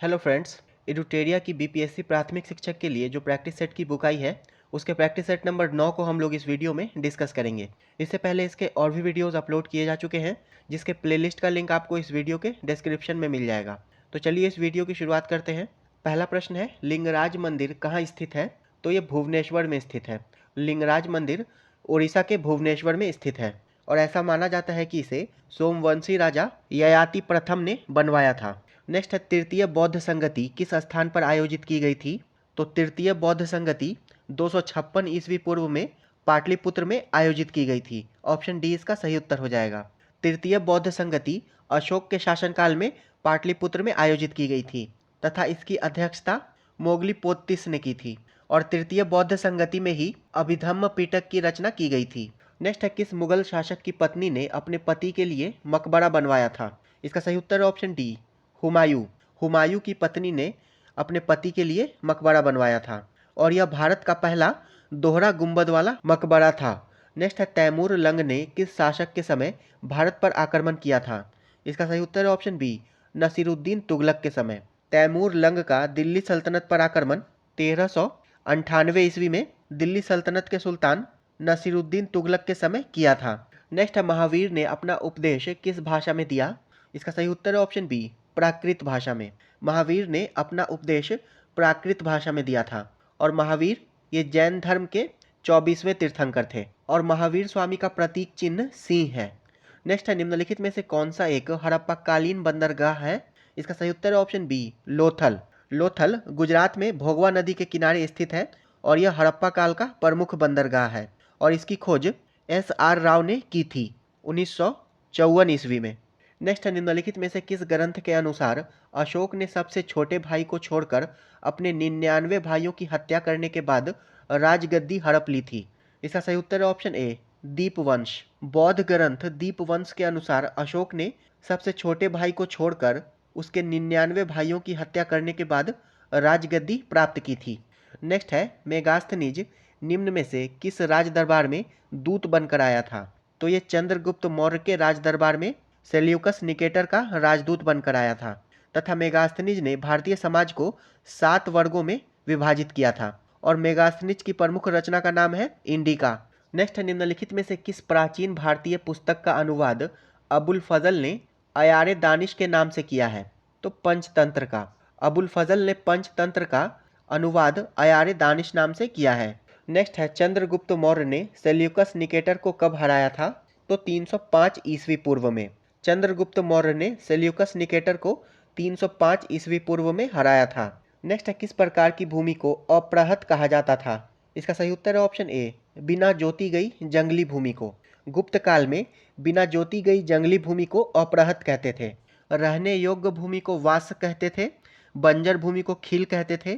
Hello friends, एडुटेरिया की BPSC प्राथमिक शिक्षक के लिए जो प्रैक्टिस सेट की बुक आई है उसके प्रैक्टिस सेट नंबर 9 को हम लोग इस वीडियो में डिस्कस करेंगे। इससे पहले इसके और भी वीडियोस अपलोड किए जा चुके हैं जिसके प्लेलिस्ट का लिंक आपको इस वीडियो के डिस्क्रिप्शन में मिल जाएगा। तो चलिए इस वीडियो की शुरुआत करते हैं। पहला प्रश्न है, लिंगराज मंदिर कहाँ स्थित है? तो ये भुवनेश्वर में स्थित है। लिंगराज मंदिर उड़ीसा के भुवनेश्वर में स्थित है और ऐसा माना जाता है कि इसे सोमवंशी राजा ययाति प्रथम ने बनवाया था। नेक्स्ट है, तृतीय बौद्ध संगति किस स्थान पर आयोजित की गई थी? तो तृतीय बौद्ध संगति 256 ईस्वी पूर्व में पाटलिपुत्र में आयोजित की गई थी। ऑप्शन डी इसका सही उत्तर हो जाएगा। तृतीय बौद्ध संगति अशोक के शासनकाल में पाटलिपुत्र में आयोजित की गई थी तथा इसकी अध्यक्षता मोगलीपोतिस ने की थी और तृतीय बौद्ध संगति में ही अभिधम्म पिटक की रचना की गई थी। नेक्स्ट है, किस मुगल शासक की पत्नी ने अपने पति के लिए मकबरा बनवाया था? इसका सही उत्तर है ऑप्शन डी, हुमायूं। हुमायूं की पत्नी ने अपने पति के लिए मकबरा बनवाया था और यह भारत का पहला दोहरा गुंबद वाला मकबरा था। नेक्स्ट है, तैमूर लंग ने किस शासक के समय भारत पर आक्रमण किया था? इसका सही उत्तर है ऑप्शन बी, नसीरुद्दीन तुगलक के समय। तैमूर लंग का दिल्ली सल्तनत पर आक्रमण 1398 ईस्वी में दिल्ली सल्तनत के सुल्तान नसीरुद्दीन तुगलक के समय किया था। नेक्स्ट है, महावीर ने अपना उपदेश किस भाषा में दिया? इसका सही उत्तर है ऑप्शन बी, प्राकृत भाषा में। महावीर ने अपना उपदेश प्राकृत भाषा में दिया था और महावीर ये जैन धर्म के 24वें तीर्थंकर थे और महावीर स्वामी का प्रतीक चिन्ह सिंह है। नेक्स्ट है, निम्नलिखित में से कौन सा एक हड़प्पा कालीन बंदरगाह है? इसका सही उत्तर है ऑप्शन बी, लोथल। लोथल गुजरात में भोगवा नदी के किनारे स्थित है और यह हड़प्पा काल का प्रमुख बंदरगाह है और इसकी खोज SR राव ने की थी 1954 ईस्वी में। नेक्स्ट है, निम्नलिखित में से किस ग्रंथ के अनुसार अशोक ने सबसे छोटे भाई को छोड़कर अपने 99 भाइयों की हत्या करने के बाद राजगद्दी हड़प ली थी? इसका सही उत्तर है ऑप्शन ए, दीपवंश। बौद्ध ग्रंथ दीपवंश के अनुसार अशोक ने सबसे छोटे भाई को छोड़कर उसके 99 भाइयों की हत्या करने के बाद राजगद्दी प्राप्त की थी। नेक्स्ट है, मेगास्थनीज निम्न में से किस राज दरबार में दूत बनकर आया था? तो ये चंद्रगुप्त मौर्य के राज दरबार में सेल्यूकस निकेटर का राजदूत बनकर आया था तथा मेगास्थनीज ने भारतीय समाज को 7 वर्गों में विभाजित किया था और मेगास्थनीज की प्रमुख रचना का नाम है इंडिका। नेक्स्ट है, निम्नलिखित में से किस प्राचीन भारतीय पुस्तक का अनुवाद अबुल फजल ने अयारे दानिश के नाम से किया है? तो पंचतंत्र का। अबुल फजल ने पंचतंत्र का अनुवाद अयारे दानिश नाम से किया है। नेक्स्ट है, चंद्रगुप्त मौर्य ने सेल्यूकस निकेटर को कब हराया था? तो 305 ईस्वी पूर्व में। चंद्रगुप्त मौर्य ने सेल्यूकस निकेटर को 305 ईस्वी पूर्व में हराया था। नेक्स्ट है, किस प्रकार की भूमि को अप्रहत कहा जाता था? इसका सही उत्तर है ऑप्शन ए, बिना जोती गई जंगली भूमि को। गुप्त काल में बिना जोती गई जंगली भूमि को अप्रहत कहते थे। रहने योग्य भूमि को वास कहते थे, बंजर भूमि को खील कहते थे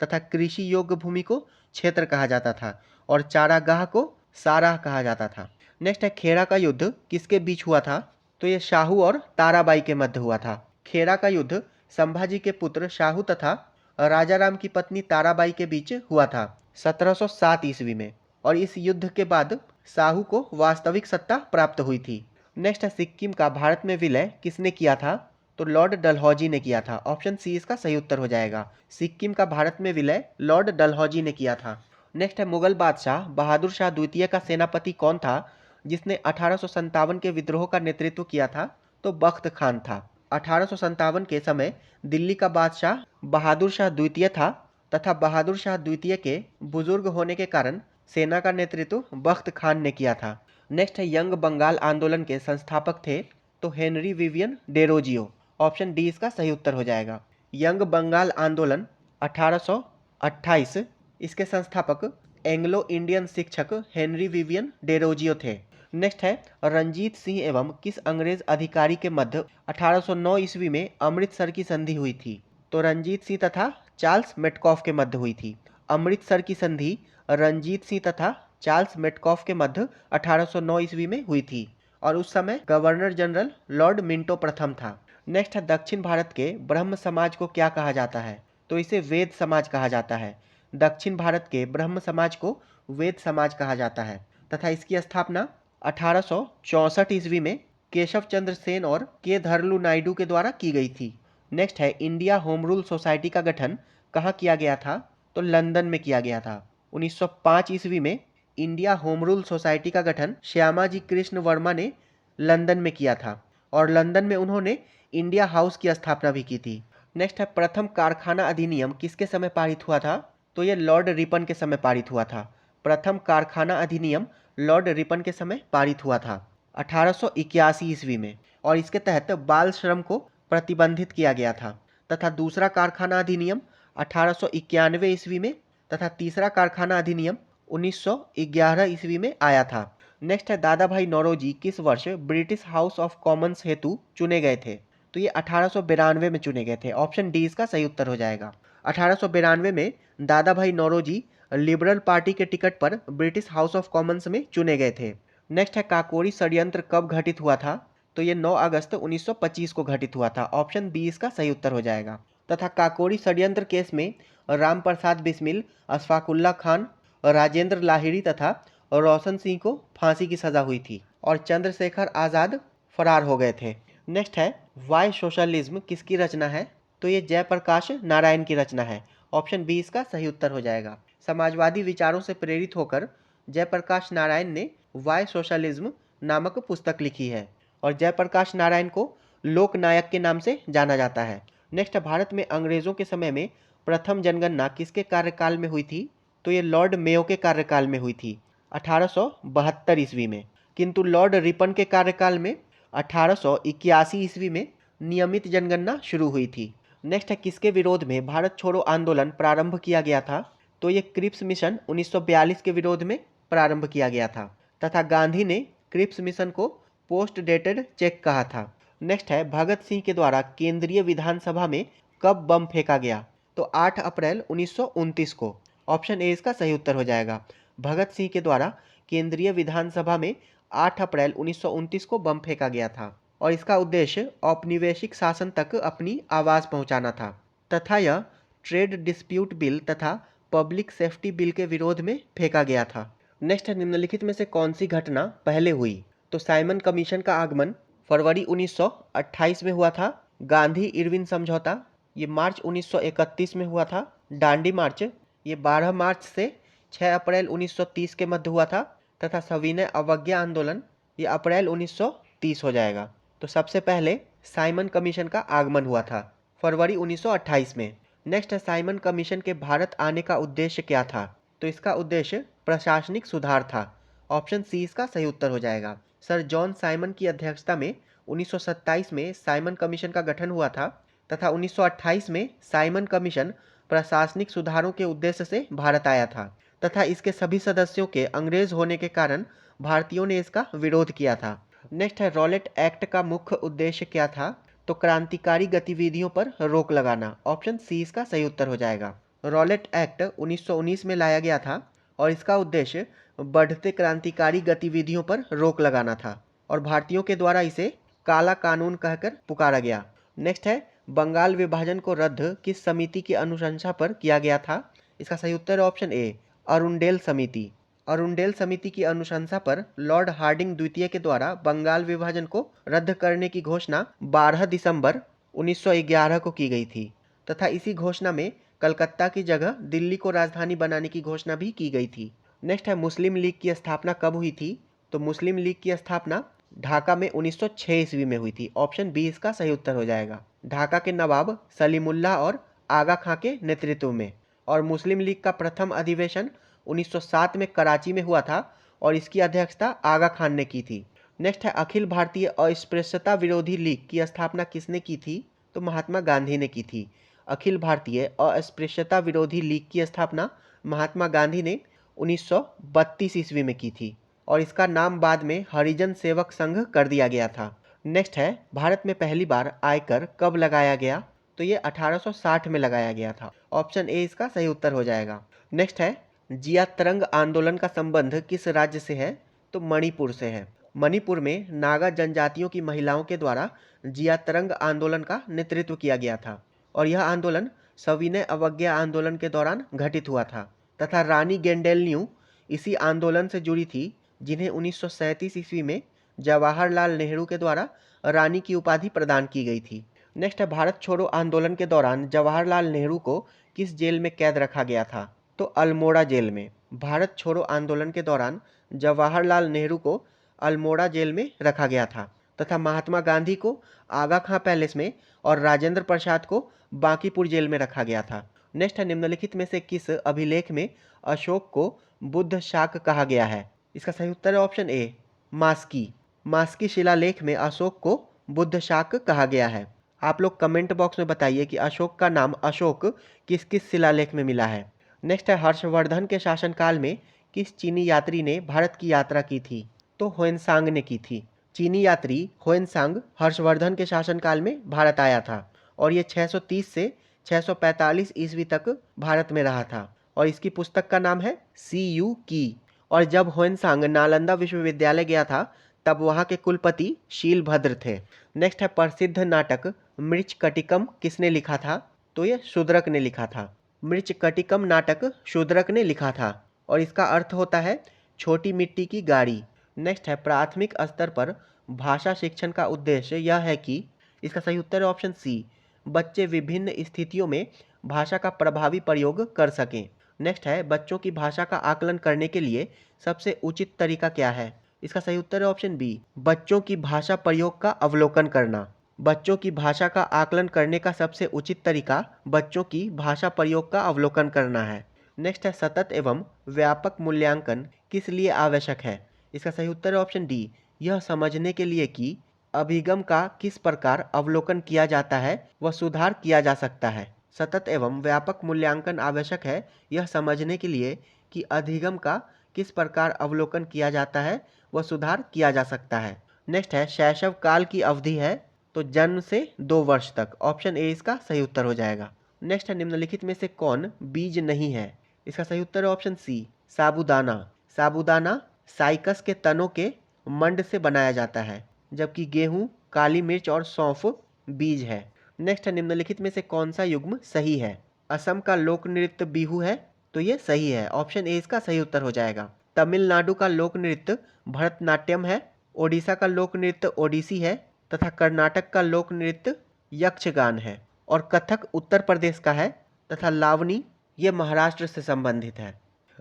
तथा कृषि योग्य भूमि को क्षेत्र कहा जाता था और चारागाह को साराह कहा जाता था। नेक्स्ट है, खेड़ा का युद्ध किसके बीच हुआ था? तो ये शाहू और ताराबाई के मध्य हुआ था। खेड़ा का युद्ध संभाजी के पुत्र शाहू तथा राजाराम की पत्नी ताराबाई के बीच हुआ था 1707 ईस्वी में और इस युद्ध के बाद शाहू को वास्तविक सत्ता प्राप्त हुई थी। नेक्स्ट है, सिक्किम का भारत में विलय किसने किया था? तो लॉर्ड डलहौजी ने किया था। ऑप्शन सी इसका सही उत्तर हो जाएगा। सिक्किम का भारत में विलय लॉर्ड डलहौजी ने किया था। नेक्स्ट है, मुगल बादशाह बहादुर शाह द्वितीय का सेनापति कौन था जिसने 1857 के विद्रोह का नेतृत्व किया था? तो बख्त खान था। 1857 के समय दिल्ली का बादशाह बहादुर शाह द्वितीय था तथा बहादुर शाह द्वितीय के बुजुर्ग होने के कारण सेना का नेतृत्व बख्त खान ने किया था। नेक्स्ट है, यंग बंगाल आंदोलन के संस्थापक थे? तो Henry Vivian Derozio. Option D इसका सही उत्तर हो जाएगा। यंग बंगाल आंदोलन 1828, इसके संस्थापक एंग्लो इंडियन शिक्षक हेनरी विवियन डेरोजियो थे। नेक्स्ट है, रंजीत सिंह एवं किस अंग्रेज अधिकारी के मध्य 1809 ईस्वी में अमृतसर की संधि हुई थी? तो रंजीत सिंह तथा चार्ल्स मेटकॉफ के मध्य हुई थी। अमृतसर की संधि रंजीत सिंह तथा चार्ल्स मेटकॉफ के मध्य 1809 ईस्वी में हुई थी और उस समय गवर्नर जनरल लॉर्ड मिंटो प्रथम था। नेक्स्ट है, दक्षिण भारत के ब्रह्म समाज को क्या कहा जाता है? तो इसे वेद समाज कहा जाता है। दक्षिण भारत के ब्रह्म समाज को वेद समाज कहा जाता है तथा इसकी स्थापना 1864 ईस्वी में केशव चंद्र सेन और के धरलू नायडू के द्वारा की गई थी। नेक्स्ट है इंडिया होम रूल सोसाइटी का गठन कहाँ किया गया था? तो लंदन में किया गया था। 1905 ईस्वी में इंडिया होम रूल सोसाइटी का गठन श्यामाजी कृष्ण वर्मा ने लंदन में किया था और लंदन में उन्होंने इंडिया हाउस की स्थापना भी की थी। नेक्स्ट है प्रथम कारखाना अधिनियम किसके समय पारित हुआ था? तो ये लॉर्ड रिपन के समय पारित हुआ था। प्रथम कारखाना अधिनियम लॉर्ड रिपन के समय पारित हुआ था 1881 ईस्वी में और इसके तहत बाल श्रम को प्रतिबंधित किया गया था। तथा दूसरा कारखाना अधिनियम 1891 ईस्वी में तथा तीसरा कारखाना अधिनियम 1911 ईस्वी में आया था। नेक्स्ट है दादा भाई नौरोजी किस वर्ष ब्रिटिश हाउस ऑफ कॉमन्स हेतु चुने गए थे? तो ये 1892 में चुने गए थे। ऑप्शन डी इसका सही उत्तर हो जाएगा। 1892 में दादा भाई नौरोजी लिबरल पार्टी के टिकट पर ब्रिटिश हाउस ऑफ कॉमन्स में चुने गए थे। नेक्स्ट है काकोरी षड्यंत्र कब घटित हुआ था? तो ये 9 अगस्त 1925 को घटित हुआ था। ऑप्शन बी इसका सही उत्तर हो जाएगा। तथा काकोरी षड्यंत्र केस में राम प्रसाद बिस्मिल, अशफाकुल्ला खान, राजेंद्र लाहिड़ी तथा रोशन सिंह को फांसी की सजा हुई थी और चंद्रशेखर आज़ाद फरार हो गए थे। नेक्स्ट है वाई सोशलिज्म किसकी रचना है? तो ये जयप्रकाश नारायण की रचना है। ऑप्शन बी इसका सही उत्तर हो जाएगा। समाजवादी विचारों से प्रेरित होकर जयप्रकाश नारायण ने वाई सोशलिज्म नामक पुस्तक लिखी है और जयप्रकाश नारायण को लोकनायक के नाम से जाना जाता है। नेक्स्ट भारत में अंग्रेजों के समय में प्रथम जनगणना किसके कार्यकाल में हुई थी? तो ये लॉर्ड मेयो के कार्यकाल में हुई थी 1872 ईस्वी में। किंतु लॉर्ड रिपन के कार्यकाल में 1881 ईस्वी में नियमित जनगणना शुरू हुई थी। नेक्स्ट है किसके विरोध में भारत छोड़ो आंदोलन प्रारंभ किया गया था? तो ये क्रिप्स मिशन 1942 के विरोध में प्रारंभ किया गया था तथा गांधी ने क्रिप्स मिशन को पोस्ट डेटेड चेक कहा था। नेक्स्ट है भगत सिंह के द्वारा केंद्रीय विधानसभा में कब बम फेंका गया? तो 8 अप्रैल 1929 को। ऑप्शन ए इसका सही उत्तर हो जाएगा। भगत सिंह के द्वारा केंद्रीय विधानसभा में 8 अप्रैल 1929 को बम फेंका गया था और इसका उद्देश्य औपनिवेशिक शासन तक अपनी आवाज़ पहुंचाना था तथा यह ट्रेड डिस्प्यूट बिल तथा पब्लिक सेफ्टी बिल के विरोध में फेंका गया था। नेक्स्ट है निम्नलिखित में से कौन सी घटना पहले हुई? तो साइमन कमीशन का आगमन फरवरी 1928 में हुआ था। गांधी इरविन समझौता ये मार्च 1931 में हुआ था। दांडी मार्च ये 12 मार्च से 6 अप्रैल 1930 के मध्य हुआ था तथा सविनय अवज्ञा आंदोलन ये अप्रैल 1930 हो जाएगा। तो सबसे पहले साइमन कमीशन का आगमन हुआ था फरवरी 1928 में। नेक्स्ट है साइमन कमीशन के भारत आने का उद्देश्य क्या था? तो इसका उद्देश्य प्रशासनिक सुधार था। ऑप्शन सी इसका सही उत्तर हो जाएगा। सर जॉन साइमन की अध्यक्षता में 1927 में साइमन कमीशन का गठन हुआ था तथा 1928 में साइमन कमीशन प्रशासनिक सुधारों के उद्देश्य से भारत आया था तथा इसके सभी सदस्यों के अंग्रेज होने के कारण भारतीयों ने इसका विरोध किया था। नेक्स्ट है रॉलेट एक्ट का मुख्य उद्देश्य क्या था? तो क्रांतिकारी गतिविधियों पर रोक लगाना। ऑप्शन सी इसका सही उत्तर हो जाएगा। रॉलेट एक्ट 1919 में लाया गया था और इसका उद्देश्य बढ़ते क्रांतिकारी गतिविधियों पर रोक लगाना था और भारतीयों के द्वारा इसे काला कानून कहकर पुकारा गया। नेक्स्ट है बंगाल विभाजन को रद्द किस समिति की अनुशंसा पर किया गया था? इसका सही उत्तर है ऑप्शन ए अरुंडेल समिति। अरुंडेल समिति की अनुशंसा पर लॉर्ड हार्डिंग द्वितीय के द्वारा बंगाल विभाजन को रद्द करने की घोषणा 12 दिसंबर 1911 को की गई थी तथा इसी घोषणा में कलकत्ता की जगह दिल्ली को राजधानी बनाने की घोषणा भी की गई थी। नेक्स्ट है मुस्लिम लीग की स्थापना कब हुई थी? तो मुस्लिम लीग की स्थापना ढाका में 1906 ईस्वी में हुई थी। ऑप्शन बी इसका सही उत्तर हो जाएगा। ढाका के नवाब सलीमुल्लाह और आगा खां के नेतृत्व में। और मुस्लिम लीग का प्रथम अधिवेशन 1907 में कराची में हुआ था और इसकी अध्यक्षता आगा खान ने की थी। नेक्स्ट है अखिल भारतीय अस्पृश्यता विरोधी लीग की स्थापना किसने की थी? तो महात्मा गांधी ने की थी। अखिल भारतीय अस्पृश्यता विरोधी लीग की स्थापना महात्मा गांधी ने 1932 ईस्वी में की थी और इसका नाम बाद में हरिजन सेवक संघ कर दिया गया था। नेक्स्ट है भारत में पहली बार आयकर कब लगाया गया? तो ये 1860 में लगाया गया था। ऑप्शन ए इसका सही उत्तर हो जाएगा। नेक्स्ट है जिया तरंग आंदोलन का संबंध किस राज्य से है? तो मणिपुर से है। मणिपुर में नागा जनजातियों की महिलाओं के द्वारा जिया तरंग आंदोलन का नेतृत्व किया गया था और यह आंदोलन सविनय अवज्ञा आंदोलन के दौरान घटित हुआ था तथा रानी गेंडेलन्यू इसी आंदोलन से जुड़ी थी जिन्हें 1937 ईस्वी में जवाहरलाल नेहरू के द्वारा रानी की उपाधि प्रदान की गई थी। नेक्स्ट है भारत छोड़ो आंदोलन के दौरान जवाहरलाल नेहरू को किस जेल में कैद रखा गया था? तो अल्मोड़ा जेल में। भारत छोड़ो आंदोलन के दौरान जवाहरलाल नेहरू को अल्मोड़ा जेल में रखा गया था तथा महात्मा गांधी को आगा खां पैलेस में और राजेंद्र प्रसाद को बांकीपुर जेल में रखा गया था। नेक्स्ट है निम्नलिखित में से किस अभिलेख में अशोक को बुद्ध शाक कहा गया है? इसका सही उत्तर है ऑप्शन ए, मास्की। मास्की शिलालेख में अशोक को बुद्ध शाक कहा गया है। आप लोग कमेंट बॉक्स में बताइए कि अशोक का नाम अशोक किस किस शिलालेख में मिला है। नेक्स्ट है हर्षवर्धन के शासनकाल में किस चीनी यात्री ने भारत की यात्रा की थी? तो ह्वेनसांग ने की थी। चीनी यात्री ह्वेनसांग हर्षवर्धन के शासनकाल में भारत आया था और ये 630 से 645 ईस्वी तक भारत में रहा था और इसकी पुस्तक का नाम है सी यू की। और जब ह्वेनसांग नालंदा विश्वविद्यालय गया था तब वहाँ के कुलपति शीलभद्र थे। नेक्स्ट है प्रसिद्ध नाटक मृच्छकटिकम किसने लिखा था? तो ये शूद्रक ने लिखा था। मृच्छकटिकम नाटक शूद्रक ने लिखा था और इसका अर्थ होता है छोटी मिट्टी की गाड़ी। नेक्स्ट है प्राथमिक स्तर पर भाषा शिक्षण का उद्देश्य यह है कि, इसका सही उत्तर है ऑप्शन सी, बच्चे विभिन्न स्थितियों में भाषा का प्रभावी प्रयोग कर सकें। नेक्स्ट है बच्चों की भाषा का आकलन करने के लिए सबसे उचित तरीका क्या है? इसका सही उत्तर है ऑप्शन बी, बच्चों की भाषा प्रयोग का अवलोकन करना। बच्चों की भाषा का आकलन करने का सबसे उचित तरीका बच्चों की भाषा प्रयोग का अवलोकन करना है। नेक्स्ट है सतत एवं व्यापक मूल्यांकन किस लिए आवश्यक है? इसका सही उत्तर है ऑप्शन डी, यह समझने के लिए कि अभिगम का किस प्रकार अवलोकन किया जाता है व सुधार किया जा सकता है। सतत एवं व्यापक मूल्यांकन आवश्यक है यह समझने के लिए कि अधिगम का किस प्रकार अवलोकन किया जाता है व सुधार किया जा सकता है। नेक्स्ट है शैशव काल की अवधि है तो जन्म से 2 वर्ष तक। ऑप्शन ए इसका सही उत्तर हो जाएगा। नेक्स्ट है निम्नलिखित में से कौन बीज नहीं है? इसका सही उत्तर है ऑप्शन सी, साबूदाना। साबूदाना साइकस के तनों के मंड से बनाया जाता है जबकि गेहूं, काली मिर्च और सौंफ बीज है। नेक्स्ट है निम्नलिखित में से कौन सा युग्म सही है? असम का लोक नृत्य बिहू है तो ये सही है। ऑप्शन ए इसका सही उत्तर हो जाएगा। तमिलनाडु का लोक नृत्य भरतनाट्यम है, ओडिशा का लोक नृत्य ओडिसी है तथा कर्नाटक का लोक नृत्य यक्षगान है और कथक उत्तर प्रदेश का है तथा लावनी ये महाराष्ट्र से संबंधित है।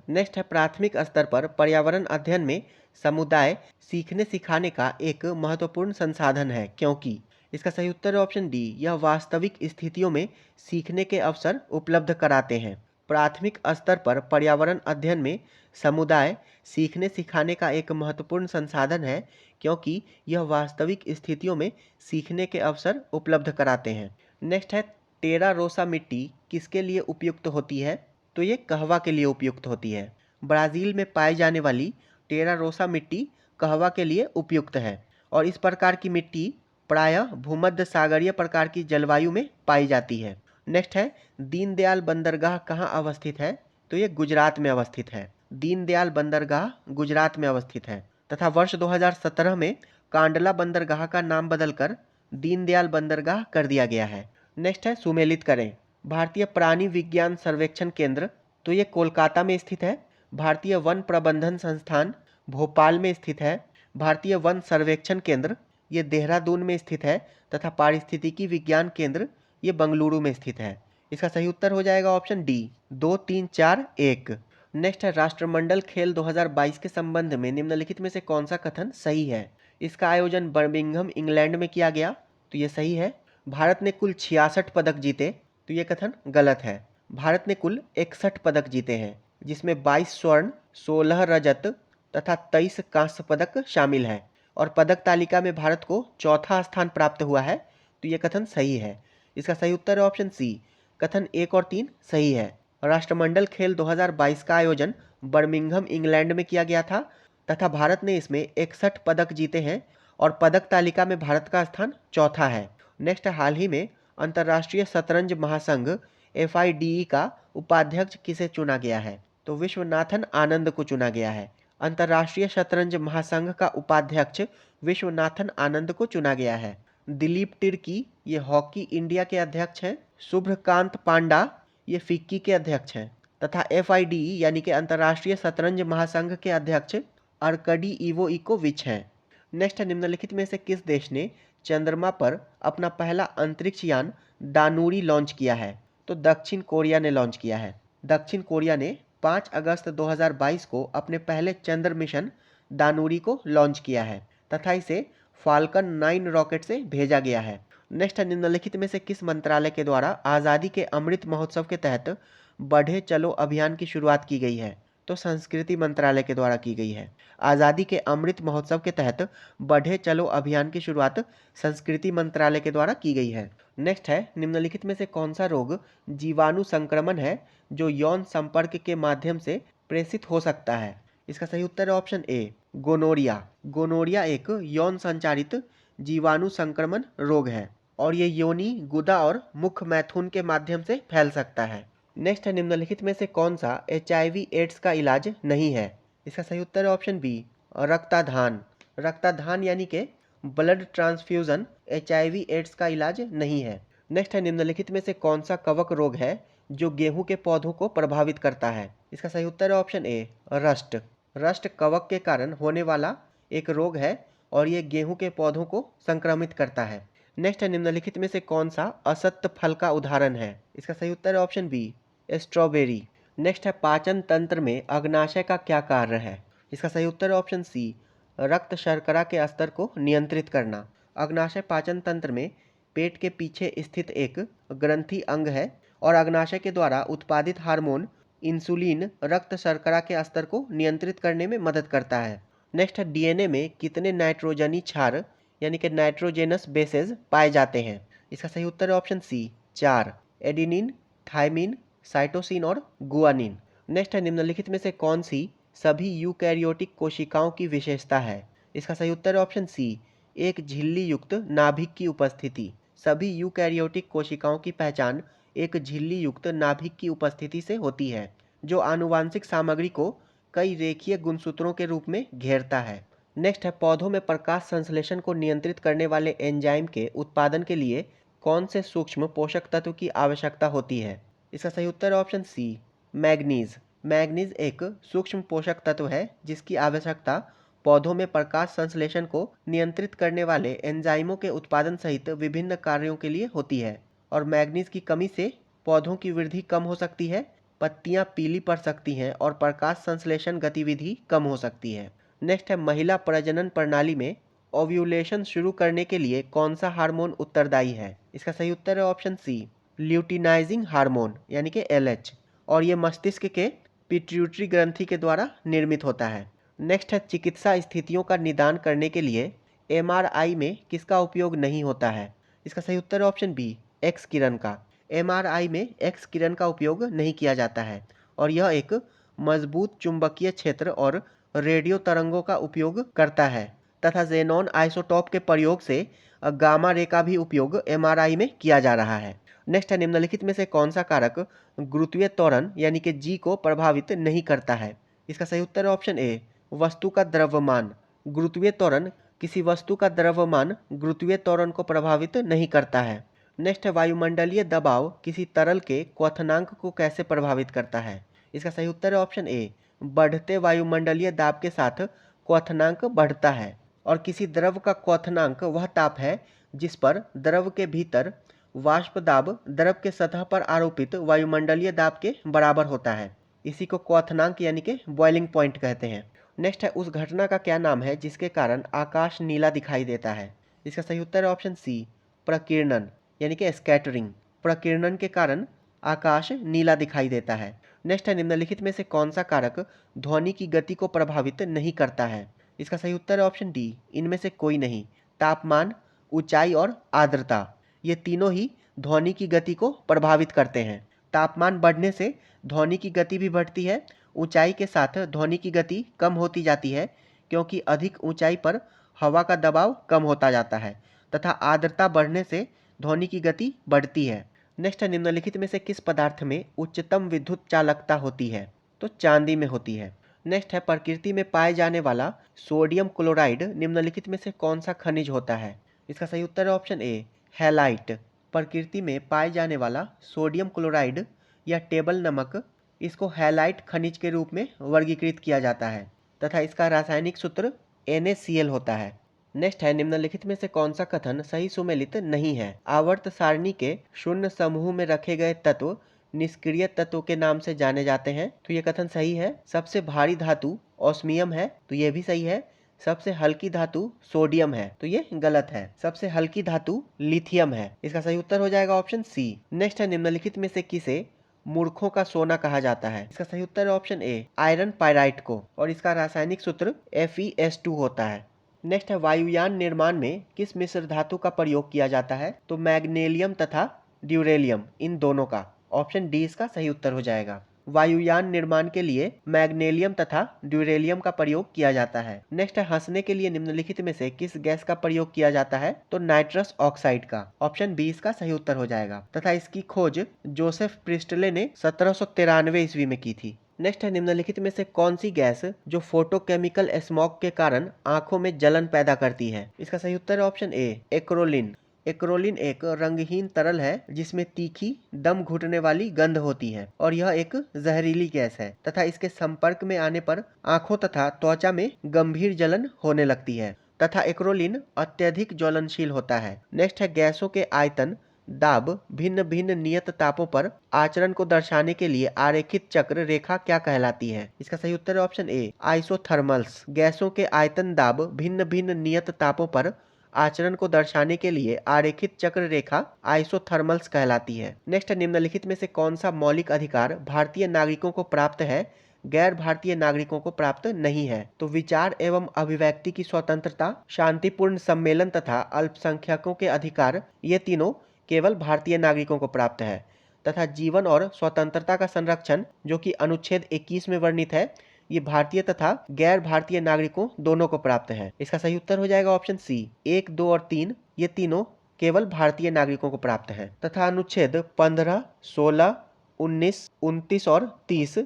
नेक्स्ट है प्राथमिक स्तर पर पर्यावरण अध्ययन में समुदाय सीखने सिखाने का एक महत्वपूर्ण संसाधन है क्योंकि, इसका सही उत्तर है ऑप्शन डी, यह वास्तविक स्थितियों में सीखने के अवसर उपलब्ध कराते हैं। प्राथमिक स्तर पर पर्यावरण अध्ययन में समुदाय सीखने सिखाने का एक महत्वपूर्ण संसाधन है क्योंकि यह वास्तविक स्थितियों में सीखने के अवसर उपलब्ध कराते हैं। नेक्स्ट है टेरा रोसा मिट्टी किसके लिए उपयुक्त होती है? तो ये कहवा के लिए उपयुक्त होती है। ब्राज़ील में पाई जाने वाली टेरा रोसा मिट्टी कहवा के लिए उपयुक्त है और इस प्रकार की मिट्टी प्रायः भूमध्य सागरीय प्रकार की जलवायु में पाई जाती है। नेक्स्ट है दीनदयाल बंदरगाह कहाँ अवस्थित है? तो ये गुजरात में अवस्थित है। दीनदयाल बंदरगाह गुजरात में अवस्थित है तथा वर्ष 2017 में कांडला बंदरगाह का नाम बदलकर दीनदयाल बंदरगाह कर दिया गया है। नेक्स्ट है सुमेलित करें। भारतीय प्राणी विज्ञान सर्वेक्षण केंद्र तो ये कोलकाता में स्थित है। भारतीय वन प्रबंधन संस्थान भोपाल में स्थित है। भारतीय वन सर्वेक्षण केंद्र ये देहरादून में स्थित है तथा पारिस्थितिकी विज्ञान केंद्र ये बंगलुरु में स्थित है। इसका सही उत्तर हो जाएगा ऑप्शन डी, 2, 3, 4, 1। नेक्स्ट है राष्ट्रमंडल खेल 2022 के संबंध में निम्नलिखित में से कौन सा कथन सही है? इसका आयोजन बर्मिंघम इंग्लैंड में किया गया तो ये सही है। भारत ने कुल 66 पदक जीते तो ये कथन गलत है। भारत ने कुल 61 पदक जीते हैं जिसमें 22 स्वर्ण, 16 रजत तथा 23 कांस्य पदक शामिल है और पदक तालिका में भारत को चौथा स्थान प्राप्त हुआ है तो ये कथन सही है। इसका सही उत्तर है ऑप्शन सी, कथन 1 और 3 सही है। राष्ट्रमंडल खेल 2022 का आयोजन बर्मिंघम इंग्लैंड में किया गया था तथा भारत ने इसमें 61 पदक जीते हैं और पदक तालिका में भारत का स्थान चौथा है। नेक्स्ट हाल ही में अंतर्राष्ट्रीय शतरंज महासंघ FIDE का उपाध्यक्ष किसे चुना गया है? तो विश्वनाथन आनंद को चुना गया है। अंतर्राष्ट्रीय शतरंज महासंघ का उपाध्यक्ष विश्वनाथन आनंद को चुना गया है। दिलीप तिर्की ये हॉकी इंडिया के अध्यक्ष हैं। शुभ्रकांत पांडा ये फिक्की के अध्यक्ष हैं तथा FIDE यानी कि अंतर्राष्ट्रीय शतरंज महासंघ के अध्यक्ष अर्कडी इवोइकोविच हैं। नेक्स्ट निम्नलिखित में से किस देश ने चंद्रमा पर अपना पहला अंतरिक्ष यान दानुरी लॉन्च किया है? तो दक्षिण कोरिया ने लॉन्च किया है। दक्षिण कोरिया ने 5 अगस्त 2022 को अपने पहले चंद्र मिशन दानुरी को लॉन्च किया है तथा इसे फाल्कन 9 रॉकेट से भेजा गया है। नेक्स्ट है, निम्नलिखित में से किस मंत्रालय के द्वारा आज़ादी के अमृत महोत्सव के तहत बढ़े चलो अभियान की शुरुआत की गई है? तो संस्कृति मंत्रालय के द्वारा की गई है। आज़ादी के अमृत महोत्सव के तहत बढ़े चलो अभियान की शुरुआत संस्कृति मंत्रालय के द्वारा की गई है। नेक्स्ट है, निम्नलिखित में से कौन सा रोग जीवाणु संक्रमण है जो यौन संपर्क के माध्यम से प्रेषित हो सकता है? इसका सही उत्तर है ऑप्शन ए, गोनोरिया। गोनोरिया एक यौन संचारित जीवाणु संक्रमण रोग है और ये योनि, गुदा और मुख मैथुन के माध्यम से फैल सकता है। नेक्स्ट है, निम्नलिखित में से कौन सा HIV एड्स का इलाज नहीं है? इसका सही उत्तर है ऑप्शन बी, रक्ताधान। रक्ताधान यानी कि ब्लड ट्रांसफ्यूजन HIV एड्स का इलाज नहीं है। नेक्स्ट है, निम्नलिखित में से कौन सा कवक रोग है जो गेहूं के पौधों को प्रभावित करता है? इसका सही उत्तर है ऑप्शन ए, रस्ट। रस्ट कवक के कारण होने वाला एक रोग है और ये गेहूं के पौधों को संक्रमित करता है। नेक्स्ट है, निम्नलिखित में से कौन सा असत्य फल का उदाहरण है? इसका सही उत्तर है ऑप्शन बी, स्ट्रॉबेरी। नेक्स्ट है, पाचन तंत्र में अग्नाशय का क्या कार्य है? इसका सही उत्तर है ऑप्शन सी, रक्त शर्करा के स्तर को नियंत्रित करना। अग्नाशय पाचन तंत्र में पेट के पीछे स्थित एक ग्रंथि अंग है और अग्नाशय के द्वारा उत्पादित हार्मोन इंसुलिन रक्त शर्करा के स्तर को नियंत्रित करने में मदद करता है। नेक्स्ट है, DNA में कितने नाइट्रोजनी क्षार यानी कि नाइट्रोजेनस बेसेस पाए जाते हैं? इसका सही उत्तर है option C, 4। Adenine, thymine, cytosine और गुआनिन। नेक्स्ट है, निम्नलिखित में से कौन सी सभी यूकैरियोटिक कोशिकाओं की विशेषता है? इसका सही उत्तर है ऑप्शन सी, एक झिल्ली युक्त नाभिक की उपस्थिति। सभी यूकैरियोटिक कोशिकाओं की पहचान एक झिल्ली युक्त नाभिक की उपस्थिति से होती है जो आनुवांशिक सामग्री को कई रेखीय गुणसूत्रों के रूप में घेरता है। नेक्स्ट है, पौधों में प्रकाश संश्लेषण को नियंत्रित करने वाले एंजाइम के उत्पादन के लिए कौन से सूक्ष्म पोषक तत्व की आवश्यकता होती है? इसका सही उत्तर है ऑप्शन सी, मैग्नीज। मैग्नीज एक सूक्ष्म पोषक तत्व है जिसकी आवश्यकता पौधों में प्रकाश संश्लेषण को नियंत्रित करने वाले एंजाइमों के उत्पादन सहित विभिन्न कार्यों के लिए होती है और मैग्नीज की कमी से पौधों की वृद्धि कम हो सकती है, पत्तियां पीली पड़ सकती हैं और प्रकाश संश्लेषण गतिविधि कम हो सकती है। नेक्स्ट है, महिला प्रजनन प्रणाली में ओव्यूलेशन शुरू करने के लिए कौन सा हार्मोन उत्तरदायी है? इसका सही उत्तर है ऑप्शन सी, ल्यूटिनाइजिंग हार्मोन यानी कि LH और ये मस्तिष्क के पिट्यूटरी ग्रंथि के द्वारा निर्मित होता है। नेक्स्ट है, चिकित्सा स्थितियों का निदान करने के लिए MRI में किसका उपयोग नहीं होता है? इसका सही उत्तर है ऑप्शन बी, एक्स किरण का। MRI में एक्स किरण का उपयोग नहीं किया जाता है और यह एक मजबूत चुंबकीय क्षेत्र और रेडियो तरंगों का उपयोग करता है तथा जेनॉन आइसोटोप के प्रयोग से गामा रे का भी उपयोग MRI में किया जा रहा है। नेक्स्ट है, निम्नलिखित में से कौन सा कारक गुरुत्वीय त्वरण यानी कि G को प्रभावित नहीं करता है? इसका सही उत्तर है ऑप्शन ए, वस्तु का द्रव्यमान। गुरुत्वीय त्वरण किसी वस्तु का द्रव्यमान गुरुत्वीय त्वरण को प्रभावित नहीं करता है। नेक्स्ट है, वायुमंडलीय दबाव किसी तरल के क्वथनांक को कैसे प्रभावित करता है? इसका सही उत्तर है ऑप्शन ए, बढ़ते वायुमंडलीय दाब के साथ क्वथनांक बढ़ता है और किसी द्रव का क्वथनांक वह ताप है जिस पर द्रव के भीतर वाष्प दाब द्रव के सतह पर आरोपित वायुमंडलीय दाब के बराबर होता है। इसी को क्वथनांक यानी कि बॉइलिंग पॉइंट कहते हैं। नेक्स्ट है, उस घटना का क्या नाम है जिसके कारण आकाश नीला दिखाई देता है? इसका सही उत्तर है ऑप्शन सी, प्रकीर्णन यानी कि स्कैटरिंग। प्रकीर्णन के कारण आकाश नीला दिखाई देता है। नेक्स्ट है, निम्नलिखित में से कौन सा कारक ध्वनि की गति को प्रभावित नहीं करता है? इसका सही उत्तर है ऑप्शन डी, इनमें से कोई नहीं। तापमान, ऊंचाई और आर्द्रता ये तीनों ही ध्वनि की गति को प्रभावित करते हैं। तापमान बढ़ने से ध्वनि की गति भी बढ़ती है। ऊंचाई के साथ ध्वनि की गति कम होती जाती है क्योंकि अधिक ऊंचाई पर हवा का दबाव कम होता जाता है तथा आर्द्रता बढ़ने से ध्वनि की गति बढ़ती है। नेक्स्ट है, निम्नलिखित में से किस पदार्थ में उच्चतम विद्युत चालकता होती है? तो चांदी में होती है। नेक्स्ट है, प्रकृति में पाए जाने वाला सोडियम क्लोराइड निम्नलिखित में से कौन सा खनिज होता है? इसका सही उत्तर है ऑप्शन ए, हैलाइट। प्रकृति में पाए जाने वाला सोडियम क्लोराइड या टेबल नमक, इसको हैलाइट खनिज के रूप में वर्गीकृत किया जाता है तथा इसका रासायनिक सूत्र NaCl होता है। नेक्स्ट है निम्नलिखित में से कौन सा कथन सही सुमेलित नहीं है। आवर्त सारणी के शून्य समूह में रखे गए तत्व निष्क्रिय तत्व के नाम से जाने जाते हैं, तो ये कथन सही है। सबसे भारी धातु ऑस्मियम है, तो ये भी सही है। सबसे हल्की धातु सोडियम है, तो ये गलत है। सबसे हल्की धातु लिथियम है। इसका सही उत्तर हो जाएगा ऑप्शन सी। नेक्स्ट है निम्नलिखित में से किसे मूर्खों का सोना कहा जाता है। इसका सही उत्तर है ऑप्शन ए आयरन पाइराइट को, और इसका रासायनिक सूत्र FeS2 होता है। नेक्स्ट है वायुयान निर्माण में किस मिश्र धातु का प्रयोग किया जाता है, तो मैग्नीशियम तथा ड्यूरेलियम, इन दोनों का। ऑप्शन डी इसका सही उत्तर हो जाएगा। वायुयान निर्माण के लिए मैग्नीशियम तथा ड्यूरेलियम का प्रयोग किया जाता है। नेक्स्ट है हंसने के लिए निम्नलिखित में से किस गैस का प्रयोग किया जाता है, तो नाइट्रस ऑक्साइड का। ऑप्शन बी इसका सही उत्तर हो जाएगा, तथा इसकी खोज जोसेफ प्रिस्टले ने 1793 ईस्वी में की थी। नेक्स्ट है निम्नलिखित में से कौन सी गैस जो फोटोकेमिकल स्मॉग के कारण आंखों में जलन पैदा करती है। इसका सही उत्तर है ऑप्शन ए एक्रोलिन। एक्रोलिन एक रंगहीन तरल है जिसमें तीखी दम घुटने वाली गंध होती है, और यह एक जहरीली गैस है तथा इसके संपर्क में आने पर आंखों तथा त्वचा में गंभीर जलन होने लगती है, तथा एक्रोलिन अत्यधिक ज्वलनशील होता है। नेक्स्ट है गैसों के आयतन दाब भिन्न भिन्न नियत तापों पर आचरण को दर्शाने के लिए आरेखित चक्र रेखा क्या कहलाती है। इसका सही उत्तर है ऑप्शन ए आइसोथर्मल्स। गैसों के आयतन दाब भिन्न भिन्न नियत तापों पर आचरण को दर्शाने के लिए आरेखित चक्र रेखा आइसोथर्मल्स कहलाती है। नेक्स्ट निम्नलिखित में से कौन सा मौलिक अधिकार भारतीय नागरिकों को प्राप्त है, गैर भारतीय नागरिकों को प्राप्त नहीं है, तो विचार एवं अभिव्यक्ति की स्वतंत्रता, शांतिपूर्ण सम्मेलन तथा अल्पसंख्यकों के अधिकार, ये तीनों केवल भारतीय नागरिकों को प्राप्त है। तथा जीवन और स्वतंत्रता का संरक्षण जो कि अनुच्छेद 21 में वर्णित है, ये भारतीय तथा गैर भारतीय नागरिकों दोनों को प्राप्त है। इसका सही उत्तर हो जाएगा ऑप्शन सी 1, 2 और 3, ये तीनों केवल भारतीय नागरिकों को प्राप्त है। तथा अनुच्छेद 15, 16, 19, 29 और 30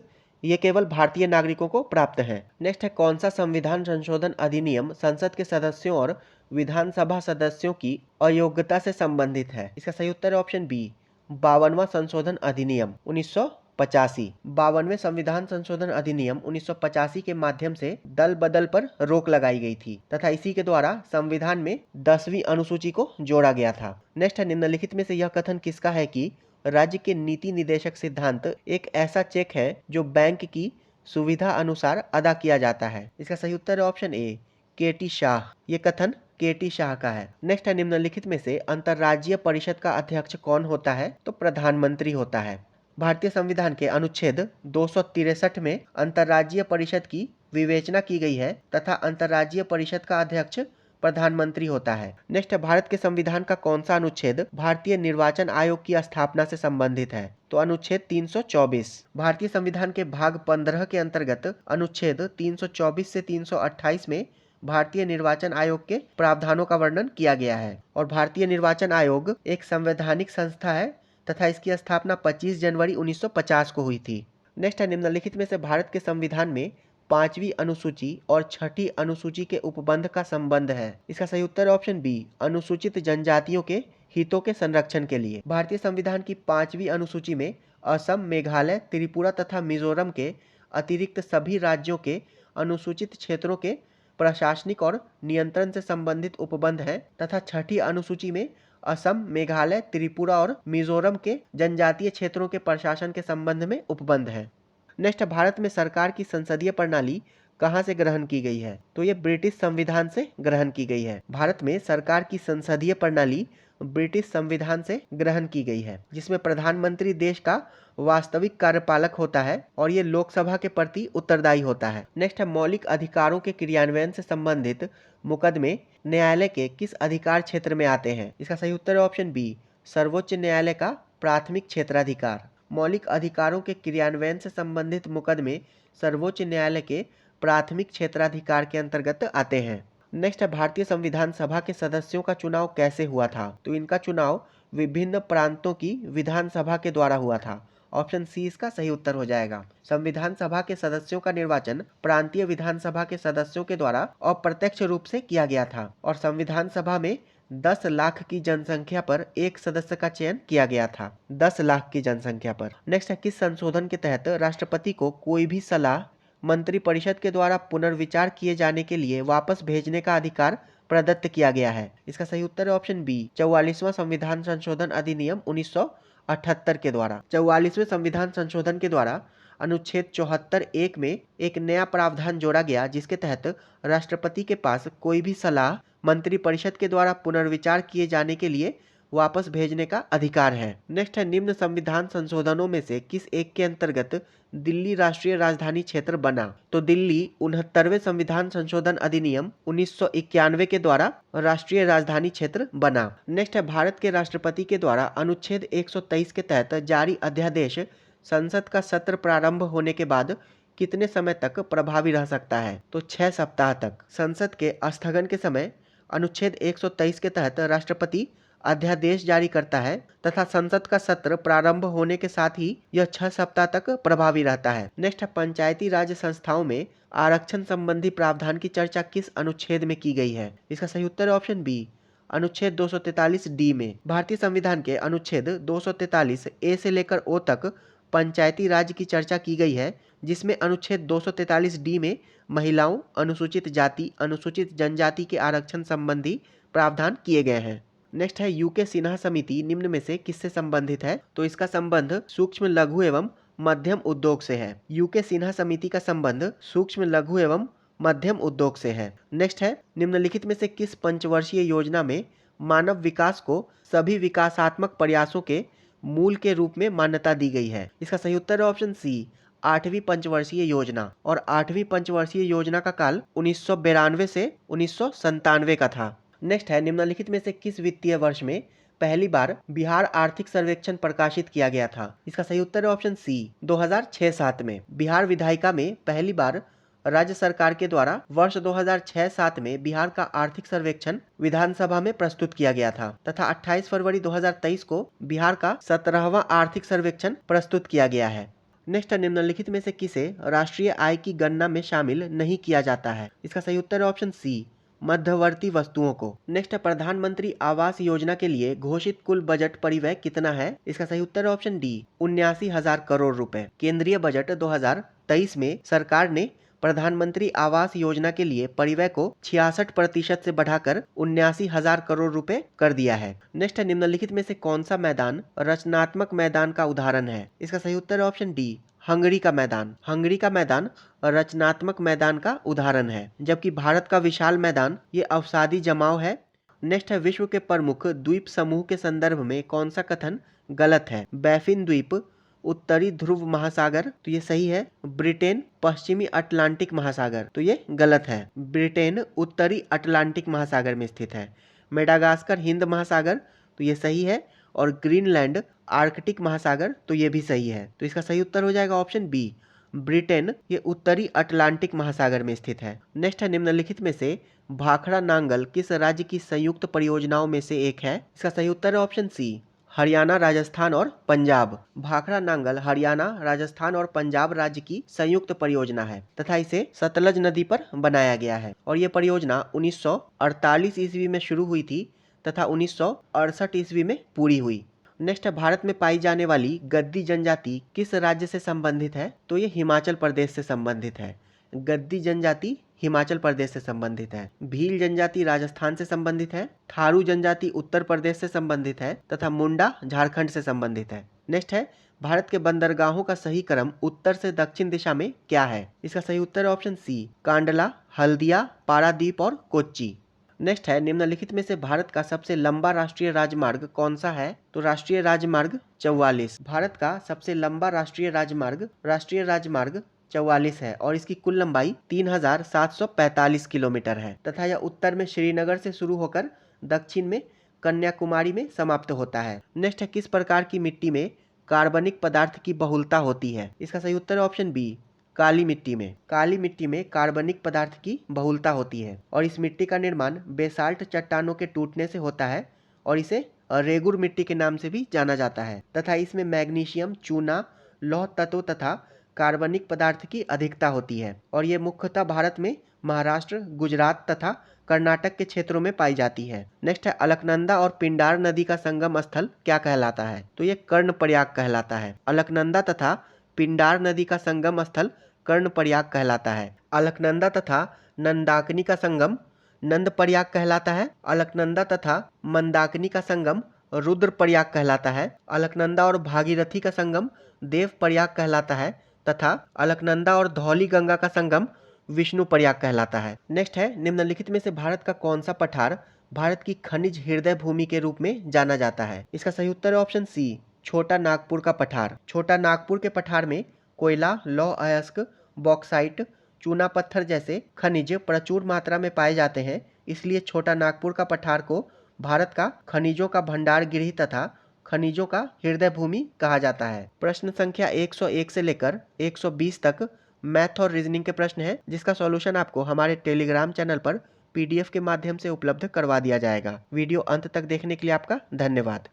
ये केवल भारतीय नागरिकों को प्राप्त है। नेक्स्ट है कौन सा संविधान संशोधन अधिनियम संसद के सदस्यों और विधानसभा सदस्यों की अयोग्यता से संबंधित है। इसका सही उत्तर है ऑप्शन बी 52वां संशोधन अधिनियम 1985। 52वें संविधान संशोधन अधिनियम 1985 के माध्यम से दल बदल पर रोक लगाई गई थी, तथा इसी के द्वारा संविधान में 10वीं अनुसूची को जोड़ा गया था। नेक्स्ट है निम्नलिखित में से यह कथन किसका है कि राज्य के नीति निदेशक सिद्धांत एक ऐसा चेक है जो बैंक की सुविधा अनुसार अदा किया जाता है। इसका सही उत्तर है ऑप्शन ए KT शाह। ये कथन KT शाह का है। नेक्स्ट है निम्नलिखित में से अंतर्राज्यीय परिषद का अध्यक्ष कौन होता है, तो प्रधानमंत्री होता है। भारतीय संविधान के अनुच्छेद 263 में अंतर्राज्यीय परिषद की विवेचना की गई है, तथा अंतर्राज्यीय परिषद का अध्यक्ष प्रधानमंत्री होता है। नेक्स्ट है भारत के संविधान का कौन सा अनुच्छेद भारतीय निर्वाचन आयोग की स्थापना से संबंधित है, तो अनुच्छेद 324। भारतीय संविधान के भाग 15 के अंतर्गत अनुच्छेद 324 से 328 में भारतीय निर्वाचन आयोग के प्रावधानों का वर्णन किया गया है, और भारतीय निर्वाचन आयोग एक संवैधानिक संस्था है तथा इसकी स्थापना 25 जनवरी 1950 को हुई थी। नेक्स्ट है निम्नलिखित में से भारत के संविधान में 5वीं अनुसूची और 6ठी अनुसूची के उपबंध का संबंध है। इसका सही उत्तर है ऑप्शन बी अनुसूचित जनजातियों के हितों के संरक्षण के लिए। भारतीय संविधान की 5वीं अनुसूची में असम, मेघालय, त्रिपुरा तथा मिजोरम के अतिरिक्त सभी राज्यों के अनुसूचित क्षेत्रों के प्रशासनिक और नियंत्रण से संबंधित उपबंध है, तथा 6ठी अनुसूची में असम, मेघालय, त्रिपुरा और मिजोरम के जनजातीय क्षेत्रों के प्रशासन के संबंध में उपबंध है। नेक्स्ट भारत में सरकार की संसदीय प्रणाली कहाँ से ग्रहण की गई है, तो ये ब्रिटिश संविधान से ग्रहण की गई है। भारत में सरकार की संसदीय प्रणाली ब्रिटिश संविधान से ग्रहण की गई है, जिसमें प्रधानमंत्री देश का वास्तविक कार्यपालक होता है और ये लोकसभा के प्रति उत्तरदायी होता है। नेक्स्ट है मौलिक अधिकारों के क्रियान्वयन से संबंधित मुकदमे न्यायालय के किस अधिकार क्षेत्र में आते हैं। इसका सही उत्तर है ऑप्शन बी सर्वोच्च न्यायालय का प्राथमिक क्षेत्राधिकार। मौलिक अधिकारों के क्रियान्वयन से संबंधित मुकदमे सर्वोच्च न्यायालय के प्राथमिक क्षेत्राधिकार के अंतर्गत आते हैं। नेक्स्ट है भारतीय संविधान सभा के सदस्यों का चुनाव कैसे हुआ था, तो इनका चुनाव विभिन्न प्रांतों की विधानसभा के द्वारा हुआ था। ऑप्शन सी इसका सही उत्तर हो जाएगा। संविधान सभा के सदस्यों का निर्वाचन प्रांतीय विधानसभा के सदस्यों के द्वारा अप्रत्यक्ष रूप से किया गया था, और संविधान सभा में 10 लाख की जनसंख्या पर एक सदस्य का चयन किया गया था। 10 लाख की जनसंख्या पर। नेक्स्ट है किस संशोधन के तहत राष्ट्रपति को कोई भी सलाह मंत्रिपरिषद के द्वारा पुनर्विचार किए जाने के लिए वापस भेजने का अधिकार प्रदत्त किया गया है? इसका सही उत्तर है ऑप्शन बी, 44वां संविधान संशोधन अधिनियम 1978 के द्वारा। 44वें संविधान संशोधन के द्वारा अनुच्छेद 74(1) में एक नया प्रावधान जोड़ा गया, जिसके तहत राष्ट्रपति के पास कोई भी सलाह मंत्रिपरिषद के द्वारा पुनर्विचार किए जाने के लिए वापस भेजने का अधिकार है। नेक्स्ट है, निम्न संविधान संशोधनों में से किस एक के अंतर्गत दिल्ली राष्ट्रीय राजधानी क्षेत्र बना? तो दिल्ली 69वें संविधान संशोधन अधिनियम 1991 के द्वारा राष्ट्रीय राजधानी क्षेत्र बना। नेक्स्ट है, भारत के राष्ट्रपति के द्वारा अनुच्छेद 123 के तहत जारी अध्यादेश संसद का सत्र प्रारंभ होने के बाद कितने समय तक प्रभावी रह सकता है? तो 6 सप्ताह तक। संसद के स्थगन के समय अनुच्छेद 123 के तहत राष्ट्रपति अध्यादेश जारी करता है तथा संसद का सत्र प्रारंभ होने के साथ ही यह 6 सप्ताह तक प्रभावी रहता है। नेक्स्ट है, पंचायती राज संस्थाओं में आरक्षण संबंधी प्रावधान की चर्चा किस अनुच्छेद में की गई है? इसका सही उत्तर है ऑप्शन बी, अनुच्छेद 243 डी में। भारतीय संविधान के अनुच्छेद 243 ए से लेकर ओ तक पंचायती राज की चर्चा की गई है, जिसमें अनुच्छेद 243 डी में महिलाओं, अनुसूचित जाति, अनुसूचित जनजाति के आरक्षण संबंधी प्रावधान किए गए हैं। नेक्स्ट है, यूके सिन्हा समिति निम्न में से किससे संबंधित है? तो इसका संबंध सूक्ष्म लघु एवं मध्यम उद्योग से है। यूके सिन्हा समिति का संबंध सूक्ष्म लघु एवं मध्यम उद्योग से है। नेक्स्ट है, निम्नलिखित में से किस पंचवर्षीय योजना में मानव विकास को सभी विकासात्मक प्रयासों के मूल के रूप में मान्यता दी गई है? इसका सही उत्तर है ऑप्शन सी, 8वीं पंचवर्षीय योजना। और 8वीं पंचवर्षीय योजना का काल 1992 से 1997 का था। नेक्स्ट है, निम्नलिखित में से किस वित्तीय वर्ष में पहली बार बिहार आर्थिक सर्वेक्षण प्रकाशित किया गया था? इसका सही उत्तर है ऑप्शन सी, 2006-07 में। बिहार विधायिका में पहली बार राज्य सरकार के द्वारा वर्ष 2006-07 में बिहार का आर्थिक सर्वेक्षण विधानसभा में प्रस्तुत किया गया था तथा 28 फरवरी 2023 को बिहार का 17वां आर्थिक सर्वेक्षण प्रस्तुत किया गया है। नेक्स्ट, निम्नलिखित में से किसे राष्ट्रीय आय की गणना में शामिल नहीं किया जाता है? इसका सही उत्तर है ऑप्शन सी, मध्यवर्ती वस्तुओं को। नेक्स्ट है, प्रधानमंत्री आवास योजना के लिए घोषित कुल बजट परिव्यय कितना है? इसका सही उत्तर है ऑप्शन डी, 79,000 करोड़ रुपए। केंद्रीय बजट 2023 में सरकार ने प्रधानमंत्री आवास योजना के लिए परिव्यय को 66% से बढ़ाकर 79,000 करोड़ रुपए कर दिया है। नेक्स्ट है, निम्नलिखित में से कौन सा मैदान रचनात्मक मैदान का उदाहरण है? इसका सही उत्तर है ऑप्शन डी, हंगरी का मैदान। हंगरी का मैदान रचनात्मक मैदान का उदाहरण है, जबकि भारत का विशाल मैदान ये अवसादी जमाव है। नेक्स्ट है, विश्व के प्रमुख द्वीप समूह के संदर्भ में कौन सा कथन गलत है? बैफिन द्वीप, उत्तरी ध्रुव महासागर, तो ये सही है। ब्रिटेन, पश्चिमी अटलांटिक महासागर, तो ये गलत है। ब्रिटेन उत्तरी अटलांटिक महासागर में स्थित है। मेडागास्कर हिंद महासागर, तो ये सही है। और ग्रीनलैंड आर्कटिक महासागर, तो ये भी सही है। तो इसका सही उत्तर हो जाएगा ऑप्शन बी, ब्रिटेन ये उत्तरी अटलांटिक महासागर में स्थित है। नेक्स्ट है, निम्नलिखित में से भाखड़ा नांगल किस राज्य की संयुक्त परियोजनाओं में से एक है? इसका सही उत्तर है ऑप्शन सी, हरियाणा, राजस्थान और पंजाब। भाखड़ा नांगल हरियाणा, राजस्थान और पंजाब राज्य की संयुक्त परियोजना है तथा इसे सतलज नदी पर बनाया गया है। और ये परियोजना 1948 ईस्वी में शुरू हुई थी तथा 1968 ईस्वी में पूरी हुई। नेक्स्ट है, भारत में पाई जाने वाली गद्दी जनजाति किस राज्य से संबंधित है? तो ये हिमाचल प्रदेश से संबंधित है। गद्दी जनजाति हिमाचल प्रदेश से संबंधित है। भील जनजाति राजस्थान से संबंधित है। थारू जनजाति उत्तर प्रदेश से संबंधित है तथा मुंडा झारखंड से संबंधित है। नेक्स्ट है, भारत के बंदरगाहों का सही क्रम उत्तर से दक्षिण दिशा में क्या है? इसका सही उत्तर है ऑप्शन सी, कांडला, हल्दिया, पारादीप और कोच्चि। नेक्स्ट है, निम्नलिखित में से भारत का सबसे लंबा राष्ट्रीय राजमार्ग कौन सा है? तो राष्ट्रीय राजमार्ग 44। भारत का सबसे लंबा राष्ट्रीय राजमार्ग 44 है और इसकी कुल लंबाई 3,745 किलोमीटर है तथा यह उत्तर में श्रीनगर से शुरू होकर दक्षिण में कन्याकुमारी में समाप्त होता है। नेक्स्ट है, किस प्रकार की मिट्टी में कार्बनिक पदार्थ की बहुलता होती है? इसका सही उत्तर है ऑप्शन बी, काली मिट्टी में। काली मिट्टी में कार्बनिक पदार्थ की बहुलता होती है और इस मिट्टी का निर्माण बेसाल्ट चट्टानों के टूटने से होता है और इसे रेगुर मिट्टी के नाम से भी जाना जाता है तथा इसमें मैग्नीशियम, चूना, लौह तत्व तथा कार्बनिक पदार्थ की अधिकता होती है और ये मुख्यतः भारत में महाराष्ट्र, गुजरात तथा कर्नाटक के क्षेत्रों में पाई जाती है। नेक्स्ट है, अलकनंदा और पिंडार नदी का संगम स्थल क्या कहलाता है? तो ये कर्णप्रयाग कहलाता है। अलकनंदा तथा पिंडार नदी का संगम स्थल कर्णप्रयाग कहलाता है। अलकनंदा तथा नंदाकिनी का संगम नंद प्रयाग कहलाता है। अलकनंदा तथा मंदाकिनी का संगम रुद्र प्रयाग कहलाता है। अलकनंदा और भागीरथी का संगम देव प्रयाग कहलाता है तथा अलकनंदा और धौली गंगा का संगम विष्णु प्रयाग कहलाता है। नेक्स्ट है, निम्नलिखित में से भारत का कौन सा पठार भारत की खनिज हृदय भूमि के रूप में जाना जाता है? इसका सही उत्तर है ऑप्शन सी, छोटा नागपुर का पठार। छोटा नागपुर के पठार में कोयला, लौह अयस्क, बॉक्साइट, चूना पत्थर जैसे खनिज प्रचुर मात्रा में पाए जाते हैं, इसलिए छोटा नागपुर का पठार को भारत का खनिजों का भंडार गृह तथा खनिजों का हृदय भूमि कहा जाता है। प्रश्न संख्या 101 से लेकर 120 तक मैथ और रीजनिंग के प्रश्न हैं, जिसका सॉल्यूशन आपको हमारे टेलीग्राम चैनल पर PDF के माध्यम से उपलब्ध करवा दिया जाएगा। वीडियो अंत तक देखने के लिए आपका धन्यवाद।